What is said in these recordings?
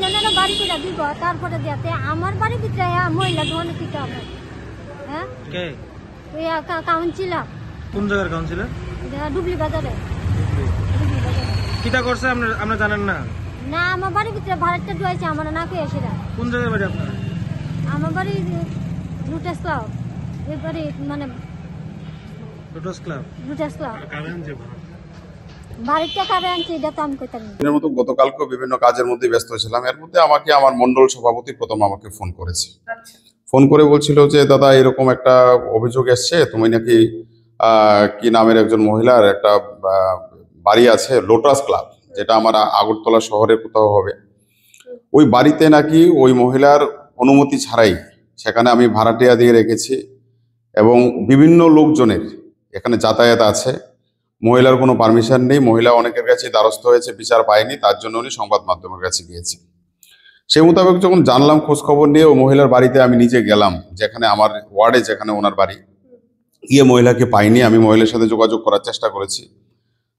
একজনের বাড়ি করে দিব তারপরে দিতে আমার বাড়ির ভিতরে মহিলা ধন দিতে হবে। হ্যাঁ কে ওই কাউন্সিলর। কোন জায়গার কাউন্সিলর? ডুবলি বাজারে। কিটা করছে আমরা জানেন না? না আমার বাড়ির ভিতরে ভাড়াটা ঢুকাইছে আমার না কই আসে। কোন জায়গায় বাড়ি আপনার? আমার বাড়ি লুটাস ক্লাব। এই বাড়ি মানে লোটাস ক্লাব। লুটাস ক্লাব। বাড়িটা কারে আনছে এটা তো আমি কইতাম না। এর মতো গতকালকেও বিভিন্ন কাজের মধ্যে ব্যস্ত ছিলাম। এর মধ্যে আমাকে আমার মন্ডল সভাপতি প্রথম আমাকে ফোন করেছে। ফোন করে বলছিল যে দাদা এরকম একটা অভিযোগ এসছে, তুমি নাকি কি নামের একজন মহিলার একটা বাড়ি আছে লোটাস ক্লাব, যেটা আমার আগরতলা শহরের কোথাও হবে, ওই বাড়িতে নাকি ওই মহিলার অনুমতি ছাড়াই সেখানে আমি ভাড়াটিয়া দিয়ে রেখেছি এবং বিভিন্ন লোকজনের এখানে যাতায়াত আছে। মহিলার কোনো পারমিশন নেই, মহিলা অনেকের কাছে দ্বারস্থ হয়েছে, বিচার পায়নি, তার জন্য উনি সংবাদ মাধ্যমের কাছে গিয়েছে। সেই মোতাবেক যখন জানলাম, খোঁজ খবর নিয়ে ওই মহিলার বাড়িতে আমি নিজে গেলাম, যেখানে আমার ওয়ার্ডে যেখানে ওনার বাড়ি, গিয়ে মহিলাকে পাইনি। আমি মহিলার সাথে যোগাযোগ করার চেষ্টা করেছি,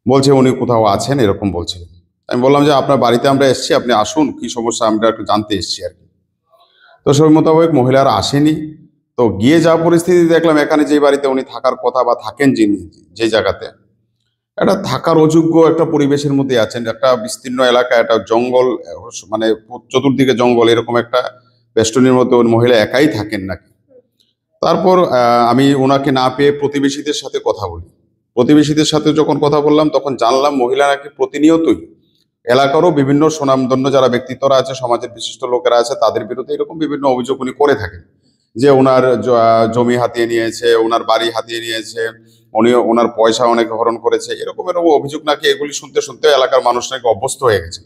বলছে উনি কোথাও আছেন এরকম বলছিলেন। আমি বললাম যে আপনার বাড়িতে আমরা এসেছি, আপনি আসুন, কি সমস্যা আমরা একটু জানতে এসেছি আর কি। তো সেই মোতাবেক মহিলারা আসেনি। তো গিয়ে যা পরিস্থিতি দেখলাম, এখানে যে বাড়িতে উনি থাকার কথা বা থাকেন যিনি যে জায়গাতে, একটা থাকার অযোগ্য একটা পরিবেশের মধ্যে আছেন। একটা বিস্তীর্ণ এলাকা, একটা জঙ্গল, মানে চতুর্দিকে জঙ্গল, এরকম একটা বেষ্টনীর মধ্যে ওই মহিলা একাই থাকেন নাকি। তারপর আমি ওনাকে না পেয়ে প্রতিবেশীদের সাথে কথা বলি। প্রতিবেশীদের সাথে যখন কথা বললাম তখন জানলাম মহিলা নাকি প্রতিনিয়তই এলাকারও বিভিন্ন সুনামধন্য যারা ব্যক্তিত্বরা আছে, সমাজের বিশিষ্ট লোকেরা আছে, তাদের বিরুদ্ধে এরকম বিভিন্ন অভিযোগ উনি করে থাকেন যে ওনার জমি হাতিয়ে নিয়েছে, ওনার বাড়ি হাতিয়ে নিয়েছে, উনি ওনার পয়সা অনেক হরণ করেছে, এরকম অভিযোগ নাকি। এগুলি শুনতে শুনতে এলাকার মানুষ নাকি অভ্যস্ত হয়ে গেছে।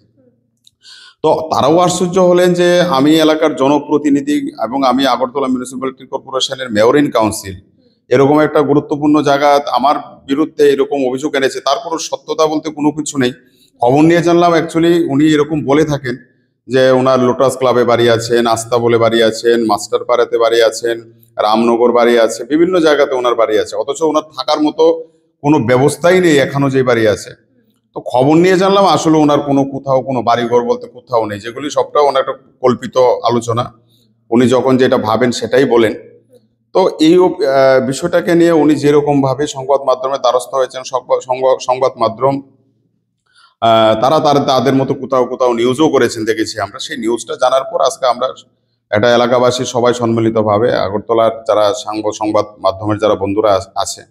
তো তারাও আশ্চর্য হলেন যে আমি এলাকার জনপ্রতিনিধি এবং আমি আগরতলা মিউনিসিপ্যালিটি কর্পোরেশনের মেয়র ইন কাউন্সিল, এরকম একটা গুরুত্বপূর্ণ জায়গা আমার বিরুদ্ধে এরকম অভিযোগ এনেছে, তারপরও সত্যতা বলতে কোনো কিছু নেই। খবর নিয়ে জানলাম অ্যাকচুয়ালি উনি এরকম বলে থাকেন যে ওনার লোটাস ক্লাবে বাড়ি আছেন, আস্থা বলে বাড়ি আছেন, মাস্টার পাড়াতে বাড়ি আছেন, রামনগর বাড়ি আছে, বিভিন্ন জায়গাতে ওনার বাড়ি আছে, অথচ ওনার থাকার মতো কোনো ব্যবস্থাই নেই এখনো যে বাড়ি আছে। তো খবর নিয়ে জানলাম আসলে ওনার কোথাও কোনো বাড়িঘর বলতে কোথাও নেই, যেগুলি সবটা ওনার একটা কল্পিত আলোচনা, উনি যখন যেটা ভাবেন সেটাই বলেন। তো এই বিষয়টাকে নিয়ে উনি যেরকম ভাবে সংবাদ মাধ্যমের দ্বারস্থ হয়েছেন, সংবাদ মাধ্যম তারা তাদের মতো কোথাও কোথাও নিউজও করেছেন দেখেছি আমরা। সেই নিউজটা জানার পর আজকে আমরা একটা এলাকাবাসী সবাই সম্মিলিতভাবে আগরতলার যারা সংবাদ মাধ্যমের যারা বন্ধুরা আছে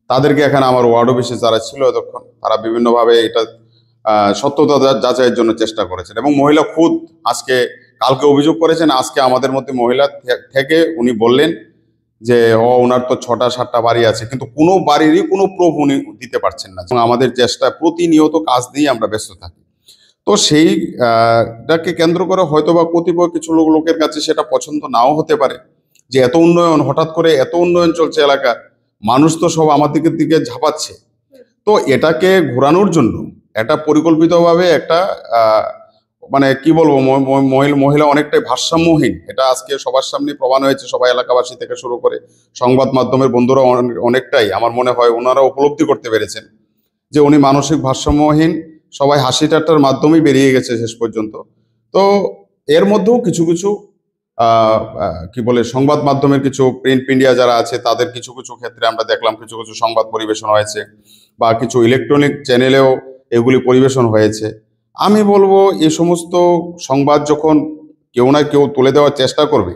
তাদেরকে এখানে আমার ওয়ার্ড অফিসে যারা ছিল এতক্ষণ, তারা বিভিন্নভাবে এটা সত্যতা যাচাইয়ের জন্য চেষ্টা করেছেন এবং মহিলা খুদ কালকে অভিযোগ করেছেন, আজকে আমাদের মধ্যে মহিলা থেকে উনি বললেন যে ওনার তো 6টা-7টা বাড়ি আছে, কিন্তু কোনো বাড়িরই কোনো প্রুফ উনি দিতে পারছেন না। এবং আমাদের চেষ্টা প্রতিনিয়ত কাজ দিয়ে আমরা ব্যস্ত থাকি। তো সেইটাকে কেন্দ্র করে হয়তোবা কতিপয় কিছু লোকের কাছে সেটা পছন্দ নাও হতে পারে যে এত উন্নয়ন, হঠাৎ করে এত উন্নয়ন চলছে এলাকা, মানুষ তো সব আমাদের দিকে ঝাঁপাচ্ছে। তো এটাকে ঘোরানোর জন্য এটা পরিকল্পিতভাবে একটা মানে কি বলবো, মহিলা অনেকটাই ভারসাম্যহীন, এটা আজকে সবার সামনে প্রমাণ হয়েছে। সবাই এলাকাবাসী থেকে শুরু করে সংবাদ মাধ্যমের বন্ধুরা অনেকটাই আমার মনে হয় ওনারা উপলব্ধি করতে পেরেছেন যে উনি মানসিক ভারসাম্যহীন। সবাই হাসি ঠাট্টার মাধ্যমেই বেরিয়ে গেছে শেষ পর্যন্ত। তো এর মধ্যেও কিছু কিছু কি বলে সংবাদ মাধ্যমের কিছু প্রিন্ট মিডিয়া যারা আছে তাদের কিছু কিছু ক্ষেত্রে আমরা দেখলাম কিছু কিছু সংবাদ পরিবেশন হয়েছে বা কিছু ইলেকট্রনিক চ্যানেলেও এগুলি পরিবেশন হয়েছে। আমি বলবো এই সমস্ত সংবাদ যখন কেউ না কেউ তুলে দেওয়ার চেষ্টা করবে,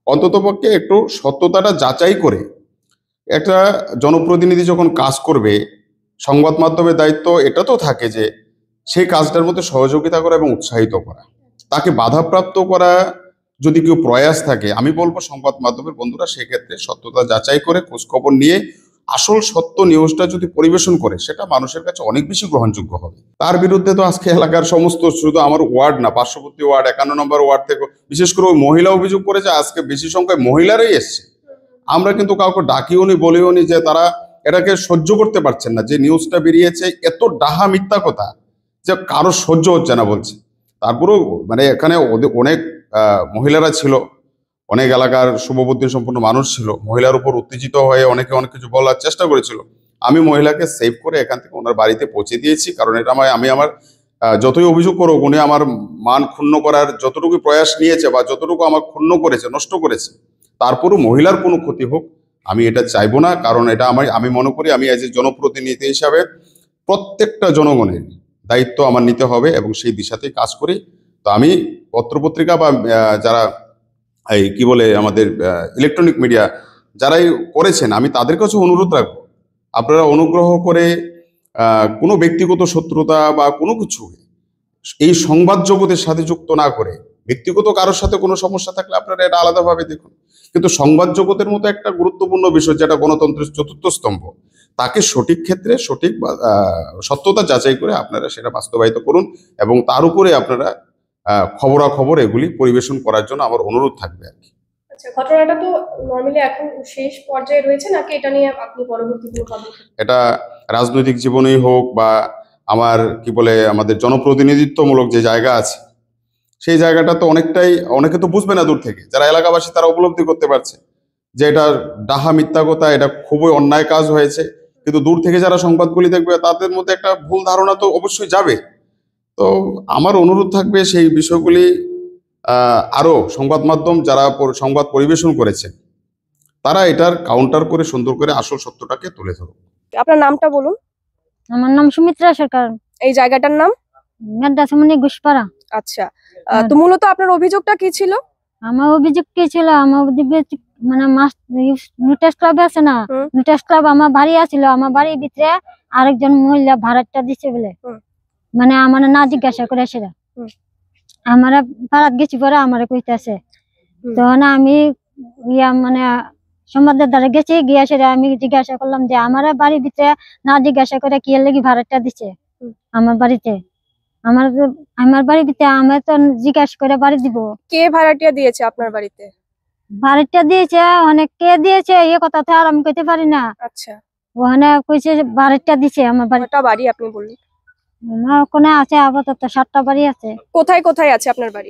অন্ততপক্ষে একটু সত্যতাটা যাচাই করে একটা জনপ্রতিনিধি যখন কাজ করবে, সংবাদ মাধ্যমের দায়িত্ব এটা তো থাকে যে সেই কাজটার মধ্যে সহযোগিতা করা এবং উৎসাহিত করা, তাকে বাধাপ্রাপ্ত করা যদি কেউ প্রয়াস থাকে, আমি বলবো সংবাদ মাধ্যমের বন্ধুরা সেক্ষেত্রে সত্যতা যাচাই করে খোঁজখবর নিয়ে আসল সত্য নিউজটা যদি পরিবেশন করে সেটা মানুষের কাছে অনেক বেশি গ্রহণযোগ্য হবে। তার বিরুদ্ধে তো আজকে এলাকার সমস্ত, শুধু আমার ওয়ার্ড না, পার্শ্ববর্তী ওয়ার্ড 51 নম্বর ওয়ার্ড থেকে বিশেষ করে ওই মহিলা অভিযোগ করেছে, আজকে বেশি সংখ্যায় মহিলারাই এসছে। আমরা কিন্তু কাউকে ডাকিও নি, বলিও নি যে তারা এটাকে সহ্য করতে পারছেন না, যে নিউজটা বেরিয়েছে এত ডাহা মিথ্যা কথা যে কারো সহ্য হচ্ছে না বলছে। তারপরেও মানে এখানে অনেক মহিলারা ছিল, অনেক এলাকার শুভবুদ্ধি সম্পন্ন মানুষ ছিল, মহিলার উপর উত্তেজিত হয়ে অনেকে অনেক কিছু বলার চেষ্টা করেছিল। আমি মহিলাকে সেভ করে এখান থেকে ওনার বাড়িতে পৌঁছে দিয়েছি, কারণ এটা আমি আমার যতই অভিযোগ করুক, উনি আমার মান ক্ষুণ্ণ করার যতটুকু প্রয়াস নিয়েছে বা যতটুকু আমার ক্ষুণ্ণ করেছে, নষ্ট করেছে, তারপরও মহিলার কোনো ক্ষতি হোক আমি এটা চাইবো না। কারণ এটা আমি মনে করি আমি এজ এ জনপ্রতিনিধি হিসাবে প্রত্যেকটা জনগণের দায়িত্ব আমার নিতে হবে এবং সেই দিশাতেই কাজ করি। তো আমি পত্রপত্রিকা বা যারা এই কি বলে আমাদের ইলেকট্রনিক মিডিয়া যারাই করেছেন, আমি তাদের কাছে অনুরোধ রাখবো, আপনারা অনুগ্রহ করে কোনো ব্যক্তিগত শত্রুতা বা কোনো কিছু এই সংবাদ জগতের সাথে যুক্ত না করে, ব্যক্তিগত কারোর সাথে কোনো সমস্যা থাকলে আপনারা এটা আলাদাভাবে দেখুন, কিন্তু সংবাদ জগতের মতো একটা গুরুত্বপূর্ণ বিষয় যেটা গণতন্ত্রের চতুর্থ স্তম্ভ, তাকে সঠিক ক্ষেত্রে সঠিক সত্যতা যাচাই করে আপনারা সেটা বাস্তবায়িত করুন এবং তার উপরে আপনারা খবরাখবর এগুলি পরিবেশন করার জন্য আমার অনুরোধ থাকবে আর কি। আচ্ছা, ঘটনাটা তো নরমালি এখন শেষ পর্যায়ে রয়েছে নাকি এটা নিয়ে আপনি পরবর্তী কোনো পদক্ষেপ? এটা রাজনৈতিক জীবনেই হোক বা আমার কি বলে আমাদের জনপ্রতিনিধিত্বমূলক যে জায়গা আছে, সেই জায়গাটা তো অনেকে তো বুঝবে না, দূর থেকে যারা এলাকাবাসী তারা উপলব্ধি করতে পারছে যে এটা ডাহা মিথ্যা কথা, এটা খুবই অন্যায় কাজ হয়েছে, কিন্তু দূর থেকে যারা সংবাদগুলি দেখবে তাদের মধ্যে একটা ভুল ধারণা তো অবশ্যই যাবে। তো আমার অনুরোধ থাকবে সেই বিষয়গুলি আরো সংবাদ মাধ্যম যারা সংবাদ পরিবেশন করেছে তারা এটার কাউন্টার করে সুন্দর করে আসল সত্যটাকে তুলে ধরুক। আপনার নামটা বলুন। আমার নাম সুমিত্রা সরকার, এই জায়গাটার নাম? মেড্রাসমনি ঘুষপাড়া। আচ্ছা, তো মূলত আপনার অভিযোগটা কি ছিল? আমার অভিযোগ কি ছিল, আমার অভিযোগ মানে নুটেস ক্লাব আছে না, নুটেস ক্লাব আমার বাড়ি আসছিল, আমার বাড়ির ভিতরে আরেকজন মহিলা ভাড়াটা দিচ্ছে বলে, মানে আমার না জিজ্ঞাসা করে সেটা আমার ভাড়াত গেছি পরে আমার কইতেছে। তখন আমি মানে সম্বাদের দ্বারা গেছি, গিয়া সেটা আমি জিজ্ঞাসা করলাম যে আমার বাড়ির ভিতরে না জিজ্ঞাসা করে কি লেগে ভাড়াটা দিচ্ছে আমার বাড়িতে, আমার বাড়ির ভিতরে আমার তো জিজ্ঞাসা করে বাড়ি দিব। কে ভাড়াটিয়া দিয়েছে আপনার বাড়িতে? ভাড়াটা দিয়েছে অনেক, কে দিয়েছে এ কথা তো আর আমি কইতে পারি না। আচ্ছা, ওখানে কইছে ভাড়াটা দিছে আমার বাড়ি। কয়টা বাড়ি আপনি বললেন? আমার ওখানে আছে আপাতত 7টা বাড়ি আছে। কোথায় কোথায় আছে আপনার বাড়ি?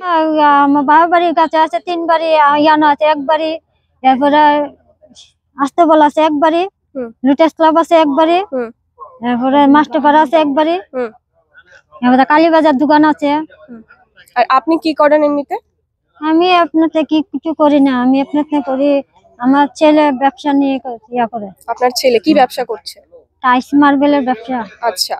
আমার বাবার বাড়ির কাছে আছে 3 বাড়ি, ইয়ানো আছে 1 বাড়ি, এরপরে আস্তবল আছে 1 বাড়ি, লুটেস ক্লাব আছে 1 বাড়ি, এরপরে মাস্টারপাড়া আছে 1 বাড়ি, এরপরে কালীবাজার দোকান আছে। আর আপনি কি করেন এমনিতে? আমি আপনাতে কি কিছু করি না, আমি আপনাতে করি আমার ছেলে ব্যবসা নিয়ে ইয়া করে। আপনার ছেলে কি ব্যবসা করছে? টাইস মার্বেলের ব্যবসা। আচ্ছা।